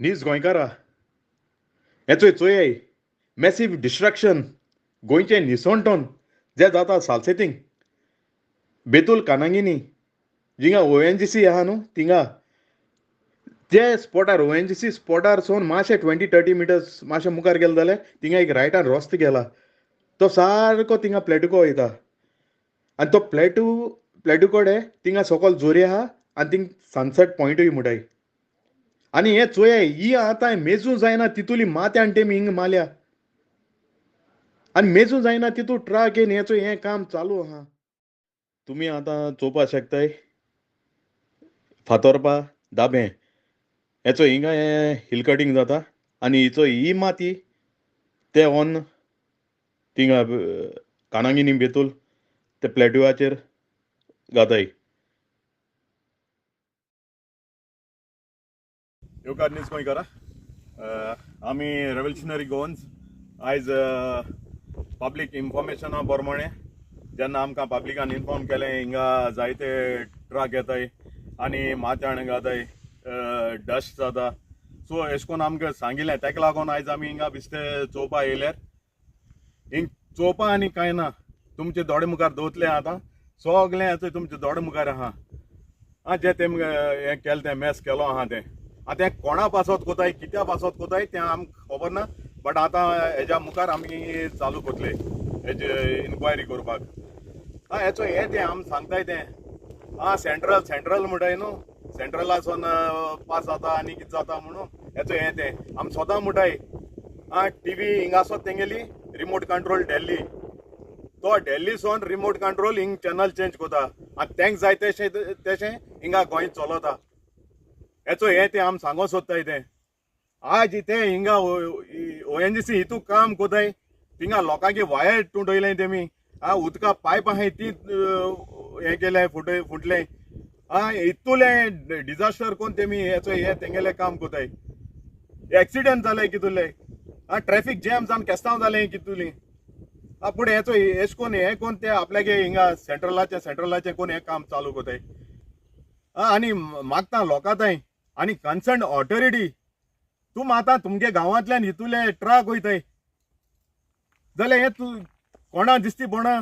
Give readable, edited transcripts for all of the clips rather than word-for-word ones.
नीज गोंयकारा हेचो चोय massive distraction गोंयचे निसवणटोन जे जाता सालसेतींग बेतूल कानांगिनी जिंगा ONGC आहा न्हू थिंगा जे स्पॉटार ONGC स्पॉटार सोन मातशे 20-30 मिटर्स मातशे मुखार गेले जाल्यार थिंगा एक रायटान रस्तो गेला तो सारको थिंगा प्लेटुको वयता आनी तो प्लेटू कोडे थिंगा सकयल जोरी आहा आनी थिंग सनसेट पॉयंटूय मुटाय आनी हे चोय ही आतां मेजू जायना तितुली माथ्या आनी तेमी हिंग माल्या आनी मेजू जायना तितू ट्रक येन हेचो हें काम चालू आहा तुमी आतां चोवपाक शकताय फातोरपा दाबें हेचो हिंगा हें हिल कटींग जाता आनी हिचो ही माती ते ऑन थिंगा कानांगिनी बेतूल ते प्लेट्युआचेर घाताय येवकार न्यूज गोंयकारा आमी रेव्होल्युशनरी गोवन्स आयज पब्लीक इन्फॉर्मेशना प्रमाणे जेन्ना आमकां पब्लिकान इन्फॉर्म केलें हिंगा जायते ट्रक येताय आनी माथ्यान घाताय डस्ट जाता सो अशें करून आमकां सांगिल्लें तेका लागून आयज आमी हिंगा बिस्ते चोवपा येयल्यार हिंग चोवपा आनी कांय ना तुमचे दोळे मुखार दवरतलें आतां सगलें हेचो तुमचे दोळे मुखार आहा जें तेमी हें केलें तें मॅस केलो आहा तें आतां हें कोणा पासत कोताय कित्या पासत कोताय तें आमकां खबर ना बट आतां हेज्या मुखार आमी चालू कोतले हेजे इन्क्वायरी करपाक हेचो हें तें आमी सांगताय तें सेंट्रल म्हणटाय न्हू सेंट्रलासून पास जाता आनी कितें जाता म्हणून हेचो हें तें आमी सोदां म्हणटाय टीव्ही हिंगासोत तेंगेली रिमोट कंट्रोल डेल्ली तो डेल्लीसून रिमोट कंट्रोल हिंग चॅनल चेंज कोता आनी तेंक जाय तशें हिंगा गोंय चलता हेचो हें तें आमी सांगो सोदताय तें आज इथे हिंगा ONGC हितू काम कोताय थिंगा लोकांगे वायर तुंडयलें तेमी उदका पायप आहाय ती हें केलें फुटलें इतुलें डिजास्टर कोन्न तेमी हेचो हें तेंगेलें काम कोताय एक्सिडेंट जालें कितुलें ट्रॅफिक जॅम जावन केस्तांव जालें कितुलीं पूण हेचो एश कोन्न हें कोन्न ते आपल्यागे हिंगा सेंट्रलाचें कोन्न हें काम चालू कोताय आनी मागता लोकांताय आनी कन्सर्न ऑथॉरिटी तुम आतां तुमगे गांवांतल्यान हितुले ट्रक वयताय जाल्यार हें तूं कोणा दिसती पडना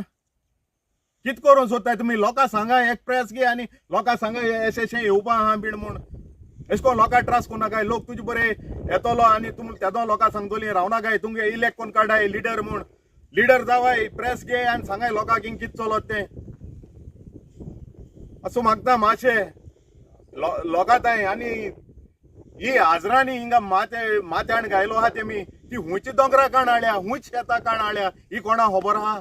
कित करूं सोदताय तुमी लोकां सांगा एक्सप्रेस घे आनी लोकां सांगा अशें येवपा आहा बीड म्हूण अशें करून लोकां त्रास कोन्नाकाय लोक तुजे बरें येतलो आनी तुमी तेदो लोकां सांगतली रावनाकाय तुमगे इलेक्ट कोन्न काडाय लिडर म्हूण लिडर जावाय प्रेस घे आनी सांगाय लोकांक हिंग कितें चलत तें असो मागता मातशें लोकांताय आनी ही आजरांनी हिंगा माथ्यान गायलो आहा तेमी ती हुंयची दोंगरा काण हाडल्या हुंयच शेतां काण हाडल्या ही कोणा खबर आहा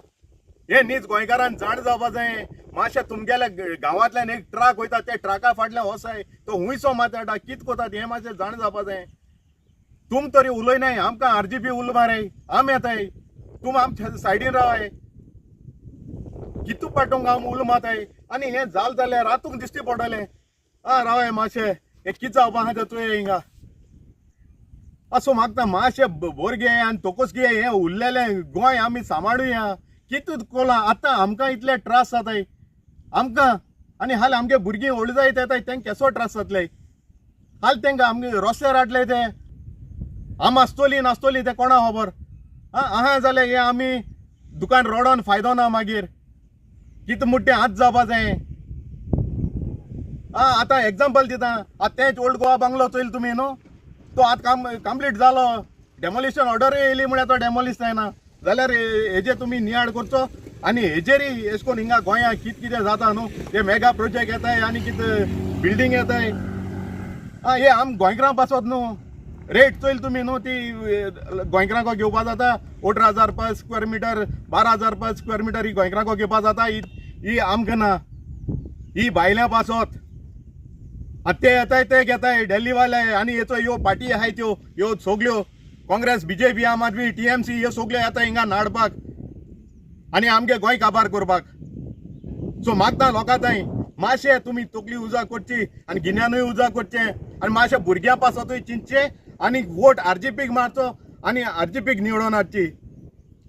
हे नीज गोंयकारान जाण जावपा जाय मातशें तुमगेल्या गांवांतल्यान एक ट्रक वयता ते ट्रका फाटल्यान वसाय तो हुंयचो माथ्याडा कितें कोतात हें मातशें जाण जावपा जाय तुम तरी उलयनाय आमकां RGP उल माराय आमी येताय तुम आमच्या सायडीन रावाय कितू पाटूंक आम उल माताय आनी हें जाल जाल्यार रातूंक दिश्टी पडटलें रावाय मातशें हें कितें जावपा आहा तें तुवें हिंगा असो मागता मातशें भोरगे आनी तोकूस घे हें उरलेलें गोंय आमी सांबाळुया कितें कोला आतां आमकां इतले त्रास जाताय आमकां आनी हाल आमगे भुरगीं व्हडलीं जायत येताय तेंक केसो त्रास जातले हाल तेंकां आमगे रस्त्यार हाडले ते आम आसतोली नासतोली ते कोणा खबर आहा जाल्यार हे आमी दुकान रोडोन फायदो ना मागीर कितें मुट्टे हात जावपा जाय आतां एग्जाम्पल दिता तेंच ओल्ड गोवा बांगलो चोयल तुमी न्हू तो आतां कंप्लीट जालो डेमोलिशन ऑर्डर येयली म्हळ्यार तो डेमोलिश जायना जाल्यार हेजे तुमी नियाळ करचो आनी हेजेरय अशें करून हिंगा गोंयां कितें जाता न्हू ते मेगा प्रोजेक्ट येताय आनी कितें बिल्डींग येताय हे आम गोंयकारां पासत न्हू रेट चोयल तुमी न्हू ती गोंयकारांक घेवपा जाता 18,000 रुपया स्क्वेअर मिटर 12,000 रुपया स्क्वेअर मिटर ही गोंयकारांक घेवपा जाता ही आमकां ना ही भायल्या पासत ते येताय ते घेताय डेल्लीवाले आनी हेचो ह्यो पार्टी आहाय त्यो ह्यो सगल्यो काँग्रेस BJP आम आदमी TMC ह्यो सगल्यो येताय हिंगा नाडपाक आनी आमगे गोंय काबार करपाक सो मागता लोकांताय मातशें तुमी तकली उजा करची आनी गिन्यानूय उजा करचें आनी मातशें भुरग्यां पासतूय चिंतचें आनी वोट RGPक मारचो आनी RGPक निवडून हाडची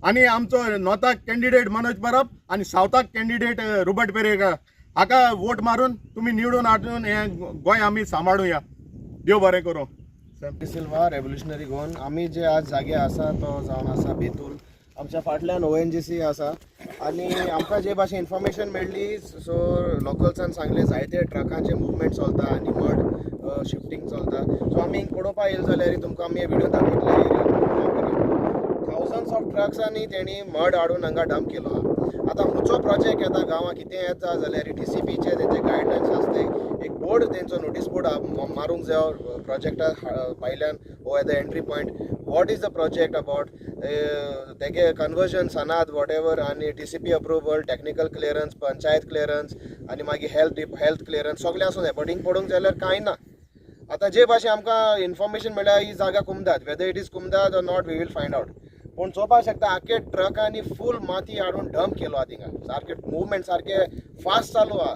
आनी आमचो नॉर्थाक कॅन्डिडेट मनोज परब आनी सावथाक कॅन्डिडेट रोबर्ट पेरेकर हाका वोट मारून तुमी निवडून हाडून हें गोंय आमी सांबाळुया देव बरें करूं सिल्वा रेव्होल्युशनरी गोवन आमी जे आज जागे आसा तो जावन आसा बेतूल आमच्या फाटल्यान ONGC आसा आनी आमकां जे भाशेन इन्फॉर्मेशन मेळ्ळी सो लोकल्सान सांगले जायते ट्रकांचे मुवमेंट चलता आनी मड शिफ्टिंग चलता सो आमी हिंग पळोवपा येयले जाल्यार तुमकां आमी व्हिडिओ दाखयतले थावजंड्स ऑफ ट्रक्सांनी तेणी मड हाडून हांगा डंप केलो आहा आतां हुंचो प्रोजेक्ट येता गांवां कितें येता जाल्यार TCPचे तेंचे गायडलायन्स आसताय एक बोर्ड तेंचो नोटीस बोर्ड मारूंक जायो प्रोजेक्टा भायल्यान ओ at the entry point what is the project about तेगे कन्वर्जन सनाद वॉट एवर आनी TCP approval technical clearance panchayat clearance आनी मागीर हेल्थ क्लियरन्स सगळें आसूं जाय बट हिंग पडूंक जाल्यार कांय ना आतां जे भाशेन आमकां इन्फॉर्मेशन मेळ्ळ्या ही जागा कुमदाद वेदर इट इज कुमदाद or not we will find out पूण चोवपाक शकता आख्खे ट्रकांनी फूल माती हाडून डंप केलो आहा थिंगा सारके मुवमेंट सारके फास्ट चालू आहा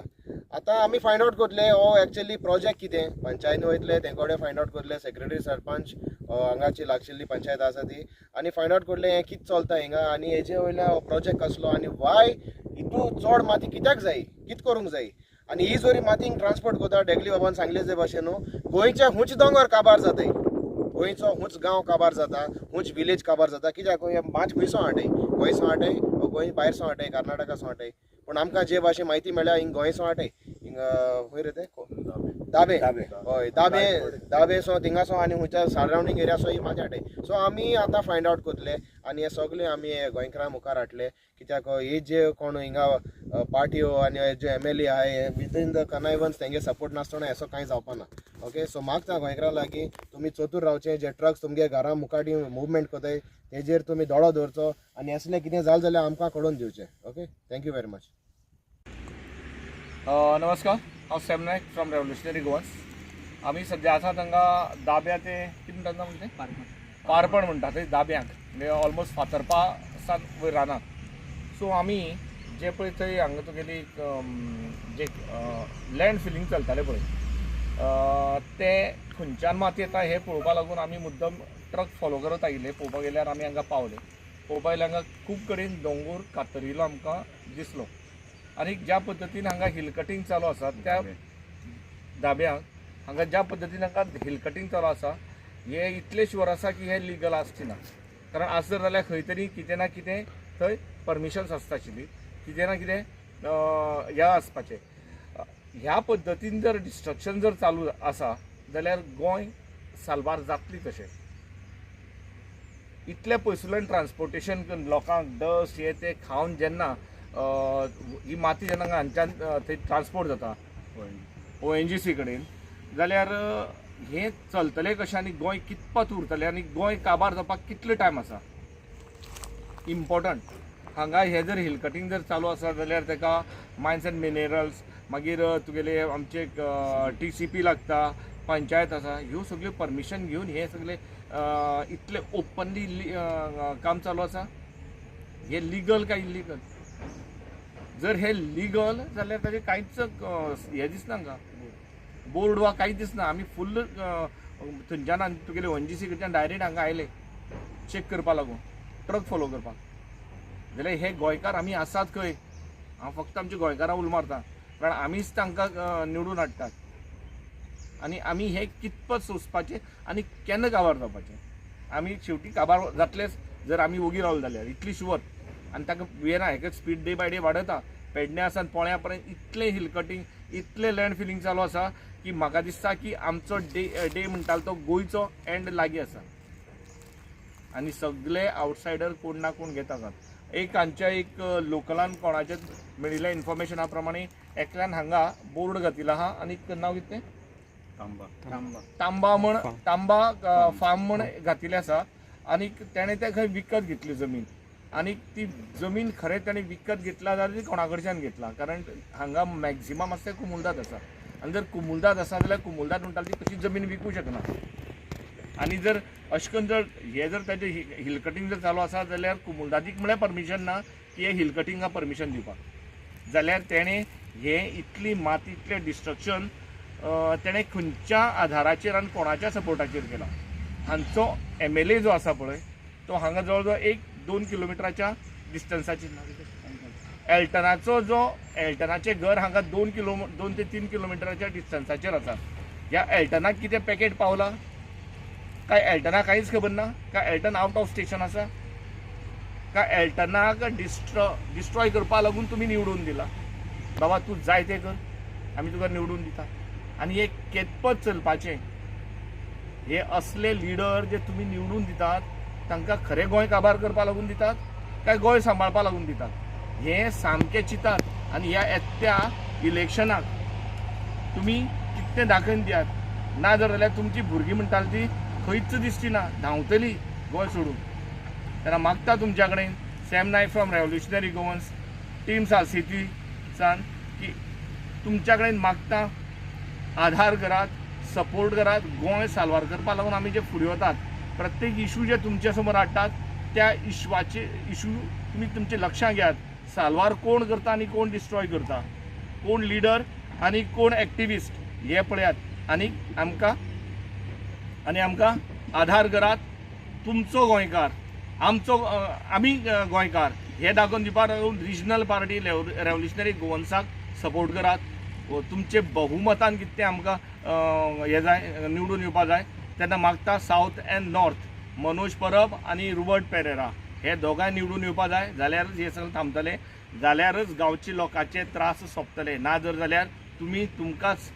आतां आमी फायंड आउट करतले हो एक्चुअली प्रोजेक्ट कितें पंचायतीन वयतले तेंकोडे फायंड आउट करतले सेक्रेटरी सरपंच हांगाची लागशिल्ली पंचायत आसा ती आनी फायंड आउट करतले हें कितें चलता हिंगा आनी हेजे वयल्यान हो प्रोजेक्ट कसलो आनी वाय हितून चड माती कित्याक जायी कितें करूंक जायी आनी ही जोरी माती हिंग ट्रान्सपोर्ट करता डेगली बाबान सांगले जे भाशेन गोंयचे हुंच दोंगर काबार जाताय गोंयचो हुंच गांव काबार जाता हुंच विलेज काबार जाता कित्याक मात खंयसो हाडय गोंयसो हाडय गोंय भायरसो हाडय कर्नाटकाचो हाडय पूण आमकां जे भाशेन म्हायती मेळ्ळ्या हिंग गोंयसो हाडय हिंग खंय रे ते दाबे हय दाबे सो थिंगासो आनी हुंच्या सरावंडींग एरियासो ही माती हाडय सो आमी आतां फायंड आउट करतले आनी हे सगळे आमी गोंयकारां मुखार हाडले कित्याक हे जे कोण हिंगा पार्ट्यो आनी जे MLA आहाय विदीन द कनायवन्स तेंगे सपोर्ट नासतना हेसो कांय जावपाना ओके सो मागता गोंयकारां लागीं तुमी चतूर रावचे जे ट्रक्स तुमगे घरा मुखाटी मुवमेंट कोताय तेजेर तुमी दोळो दवरचो आनी असलें कितें जालें जाल्यार आमकां कळोवन दिवचें ओके थँक्यू व्हेरी मच नमस्कार हांव Sam Naik from revolutionary Goans आमी सद्या आसा हांगा दाब्या ते कितें म्हणटा म्हणटे पारपण म्हणटा थंय दाब्यांक म्हणजे ऑलमोस्ट फातर्पा सावन वयर रानां सो आमी जे पळय थंय हांगा तुगेली जे लँड फिलिंग चलतालें पळय ते खंयच्यान मात येता हें पळोवपा लागून आमी मुद्दम ट्रक फॉलो करत आयिल्ले पळोवपाक गेल्यार आमी हांगा पावले पळोवपाक गेल्यार हांगा खूब कडेन दोंगूर कातरिल्लो आमकां दिसलो आनी ज्या पद्दतीन हांगा हिल कटींग चालू आसा त्या दाब्यांक हांगा ज्या पद्दतीन हांगा हिल कटींग चालू आसा हे इतले शुअर आसा की हे लिगल आसची ना कारण आस जर जाल्यार खंय तरी कितें ना कितें थंय परमिशन्स आसता आशिल्ली कितें ना कितें हें आसपाचें ह्या पद्दतीन जर डिस्ट्रक्शन जर चालू आसा जाल्यार गोंय सालबार जातली कशें इतले पयसुल्यान ट्रान्सपोर्टेशन लोकांक डस्ट हे ते खावन जेन्ना ही माती जेन्ना हांगच्यान थंय ट्रान्सपोर्ट जाता ONGC कडेन जाल्यार हें चलतलें कशें आनी गोंय कितपत उरतलें आनी गोंय काबार जावपाक कितलो टायम आसा इम्पॉर्टंट हांगा हे जर हिल कटींग जर चालू आसा जाल्यार तेका मायन्स एंड मिनरल्स मागीर तुगेले आमचे TCP लागता पंचायत आसा ह्यो सगळ्यो परमिशन घेवन हे सगळे इतले ओपनली काम चालू आसा हे लिगल काय इलिगल जर हे लिगल जाल्यार ताजें कांयच हें दिसना हांगा बोर्ड वा कांयच दिसना आमी फुल्ल थंयच्यान तुगेले ONGC कडच्यान डायरेक्ट हांगा आयले चेक करपा लागून ट्रक फॉलो करपाक जाल्यार हे गोंयकार आमी आसात खंय हांव फक्त आमच्या गोंयकारां उलो मारता कारण आमीच तांकां निवडून हाडटात आनी आमी हे कितपत सोंसपाचें आनी केन्ना काबार जावपाचें आमी शेवटी काबार जातलेच जर आमी ओगी रावले जाल्यार इतली शुअर आनी ताका वेना हेका स्पीड डे बाय डे वाडयता पेडण्या सावन पोळ्या पर्यंत इतलें हिल कटींग इतलें लँड फिलिंग चालू आसा की म्हाका दिसता की आमचो डे म्हणटालो तो गोंयचो एंड लागीं आसा आनी सगळे आवटसायडर कोण ना कोण घेतात एक हांच्या एक लोकलान कोणाचे मेळिल्ल्या इन्फॉर्मेशना प्रमाणे एकल्यान हांगा बोर्ड घातिल्लो आहा आनी नांव कितें तांबा फार्म म्हण घातिल्लें आसा आनी तेणें तें खंय विकत घेतली जमीन आनी ती जमीन खरें ताणें विकत घेतला जाल्यार ती कोणा कडच्यान घेतला कारण हांगा मॅक्झिमम आसता कुमुलदाद आसा आनी जर कुमुलदाद आसा जाल्यार कुमुलदाद म्हणटा ती तशी जमीन विकूं शकना आनी जर अशें करून जर हे जर ताचें हिल कटींग जर चालू आसा जाल्यार कुमुलदादीक म्हळ्यार परमिशन ना की हे हिल कटिंगाक परमिशन दिवपाक जाल्यार तेणें हे इतली माती इतलें डिस्ट्रक्शन तेणें खंयच्या आधाराचेर आनी कोणाच्या सपोर्टाचेर केला हांचो MLA जो आसा पळय तो हांगा जवळ जवळ 1-2 किलोमिटराच्या डिस्टन्साचेर एल्टनाचें घर हांगा 2 ते 3 किलोमिटराच्या डिस्टन्साचेर आसा ह्या एल्टनाक कितें पॅकेट पावला काय एल्टना काहीच खबर ना काय एल्टन आउट ऑफ स्टेशन आसा काय एल्टनाक डिस्ट्रॉय करपा लागून तुम्ही निवडून दिला बाबा तू जाय ते कर आम्ही तुका निवडून दिता आणि हे केतपत चलपाचें हे असले लिडर जे तुम्ही निवडून दितात तांकां खरे गोंय काबार करपा लागून दितात काय गोंय सांबाळपा लागून दितात हे सामकें चिंतात आणि ह्या येत्या इलेक्शनाक तुम्ही कितले दाखोवन दियात ना जाल्यार तुमची भुरगीं म्हणटाली ती खंयच दिसची ना धांवतली गोंय सोडून तेन्ना मागता तुमच्या कडेन Sam Naik from revolutionary Goans team Salcete सान की तुमच्या कडेन मागता आधार करात सपोर्ट करात गोंय साल्वार करपा लागून आमी जे फुडें वतात प्रत्येक इशू जे तुमच्या समोर हाडटात त्या इशूचे इशू तुम्ही तुमचे लक्षात घेयात साल्वार कोण करता आणि कोण डिस्ट्रॉय करता कोण लिडर आणि कोण एक्टिविस्ट हे पळयात आणि आमकां आधार करात तुमचो गोंयकार आमचो आमी गोंयकार हे दाखोवन दिवपा लागून रिजनल पार्टी रेव्होल्युशनरी गोवन्साक सपोर्ट करात तुमचे बहुमतान कितें आमकां हे जाय निवडून येवपा जाय तेन्ना मागता south end north Manoj Parab आणि रुबर्ट पेरेरा हे दोगांय निवडून येवपा जाय जाल्यारच हे सगळें थांबतले जाल्यारच गांवच्या लोकांचे त्रास सोंपतले ना जर जाल्यार तुमी तुमकांच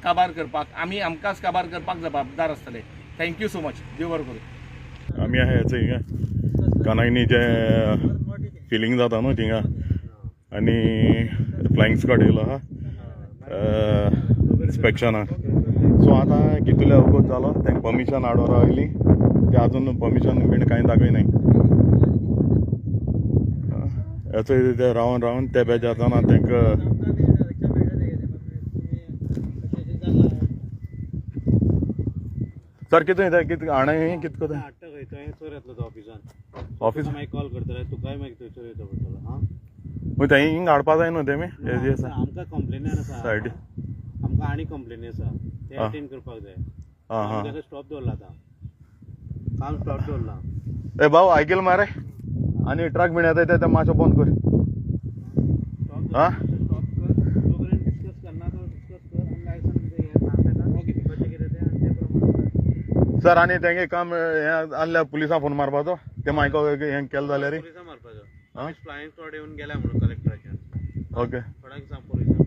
काबार करपाक आमी आमकांच काबार करपाक जबाबदार आसतले थँक्यू सो मच देव बरें करूं आमी आहा हेचो हिंगा कानायनी जे फिलींग जाता न्हू थिंगा आनी फ्लायंग स्क्वॉड येयलो आहा इन्स्पेक्शनाक सो आतां कितले वगत जालो तांकां पर्मिशन हाडून रावली ते आजून पर्मिशन बीन कांय दाखय नाय हेचो ते रावन रावन ते बेजार जावन तांकां सर कितें हाणें कितें कोता हाडटा खंय थंय चोर येतलो तो ऑफिसान ऑफिस मागीर कॉल करतले तुकाय मागीर थंय चोर येतो पडटलो हां मागीर थंय हिंग हाडपा जाय न्हू तेमी हेजी आसा आमकां कंप्लेनी आसा सायडी आमकां आनी कंप्लेनी आसा ते आं. अटेंड करपाक जाय आं हां आमकां स्टॉप दवरला आतां काम स्टॉप दवरला ए भाऊ आयकल मरे आनी ट्रक बीन येता ते मातसो बंद कर आं स्टॉप कर तोपर्यंत डिस्कस करना तो डिस्कस कर आनी लायसन हे सांग तेका कशें कितें तें आनी ते प्रमाणे सर आनी तेंगे काम हें आहल्या पुलिसांक फोन मारपाचो ते मागीर हें केलें जाल्यार रे पुलिसां मारपाचो आं फ्लायंग स्क्वॉड येवन गेल्या म्हणून कलेक्टराच्या ओके थोड्यांक सांग पुलिसांक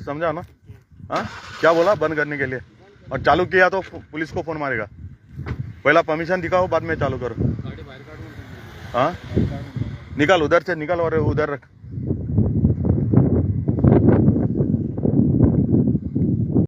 समझा ना हाँ क्या बोला बंद करने के लिए और चालू किया तो पुलिस को फोन मारेगा पहला परमिशन दिखाओ बाद में चालू करो गाडी बाहेर काढून हाँ निकाल उधर से निकाल और उधर रख